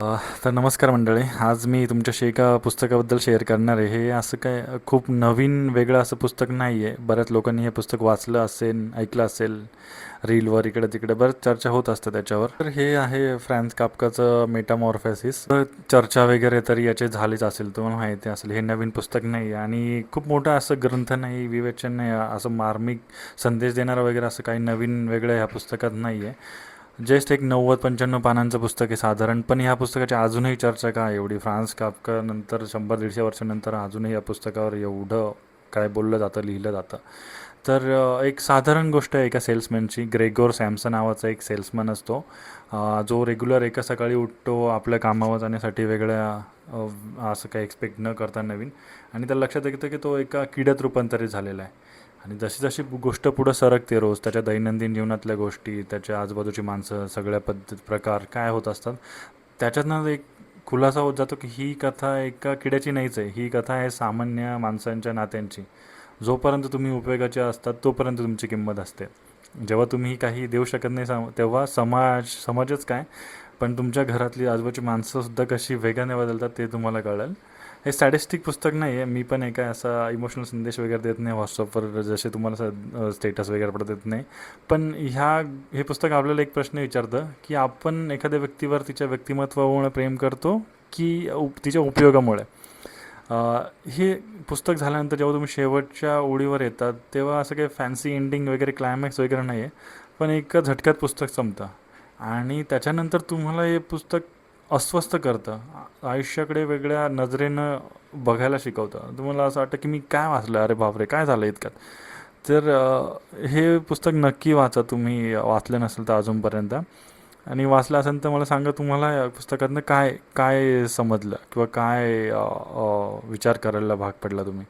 तर नमस्कार मंडळी. आज मी तुमच्याशी एका पुस्तकाबद्दल शेअर करणार आहे. हे असं काय खूप नवीन वेगळं असं पुस्तक नाही आहे. बऱ्याच लोकांनी हे पुस्तक वाचलं असेल, ऐकलं असेल, रीलवर इकडे-तिकडे बरंच चर्चा होत असते त्याच्यावर. तर हे आहे फ्रान्स काफ्काचं मेटामॉर्फोसिस. तर चर्चा वगैरे तर याची झालीच असेल, तुम्हाला माहिती असेल. हे नवीन पुस्तक नाही आहे आणि खूप मोठं असं ग्रंथ नाही, विवेचन नाही, असं मार्मिक संदेश देणारं वगैरे असं काही नवीन वेगळं ह्या पुस्तकात नाही आहे. जस्ट एक 90-95 पानांचं पुस्तक आहे साधारण. पण ह्या पुस्तकाची अजूनही चर्चा का एवढी? फ्रान्स काफ्का नंतर 100-150 वर्षानंतर अजूनही या पुस्तकावर एवढं काय बोललं जातं, लिहिलं जातं. तर एक साधारण गोष्ट आहे एका सेल्समॅनची. ग्रेगोर सॅमसन नावाचा एक सेल्समॅन असतो, जो रेग्युलर एका सकाळी उठतो आपल्या कामावर जाण्यासाठी वेगळ्या असं काही एक्सपेक्ट न करता नवीन, आणि त्याला लक्षात येतं की तो एका किड्यात रूपांतरित झालेला आहे. आणि जशी जशी गोष्ट पुढं सरकते, रोज त्याच्या दैनंदिन जीवनातल्या गोष्टी, त्याच्या आजूबाजूची माणसं, सगळ्या प्रकार काय होत असतात, त्याच्यातनं एक खुलासा होत जातो की ही कथा एका किड्याची नाहीच आहे. ही कथा आहे सामान्य माणसांच्या नात्यांची. जोपर्यंत तुम्ही उपयोगाचे असतात तोपर्यंत तुमची किंमत असते. जेव्हा तुम्ही काही देऊ शकत नाही तेव्हा समाजच काय, पण तुमच्या घरातली आजूबाजूची माणसंसुद्धा कशी वेगाने बदलतात ते तुम्हाला कळेल. हे स्टॅटिस्टिक पुस्तक नाही आहे. मी पण काय असा इमोशनल संदेश वगैरे देत नाही व्हॉट्सअपवर, जसे तुम्हाला स्टेटस वगैरे पडत देत नाही. पण हे पुस्तक आपल्याला एक प्रश्न विचारतं की आपण एखाद्या व्यक्तीवर तिच्या व्यक्तिमत्वामुळे प्रेम करतो की तिच्या उपयोगामुळे. हे पुस्तक झाल्यानंतर जेव्हा तुम्ही शेवटच्या ओळीवर येतात तेव्हा असं काही फॅन्सी एंडिंग वगैरे, क्लायमॅक्स वगैरे नाही आहे. पण एका झटक्यात पुस्तक संपतं आणि त्याच्यानंतर तुम्हाला हे पुस्तक अस्वस्थ करतं. आयुष्याकडे वेगळ्या नजरेनं बघायला शिकवतं. तुम्हाला असं वाटतं की मी काय वाचलं, अरे बापरे काय झालं इतक्यात. तर हे पुस्तक नक्की वाचा, तुम्ही वाचलं नसेल तर अजूनपर्यंत. आणि वाचलं असेल तर मला सांगा, तुम्हाला या पुस्तकातनं काय काय समजलं किंवा काय विचार करायला भाग पडला तुम्ही.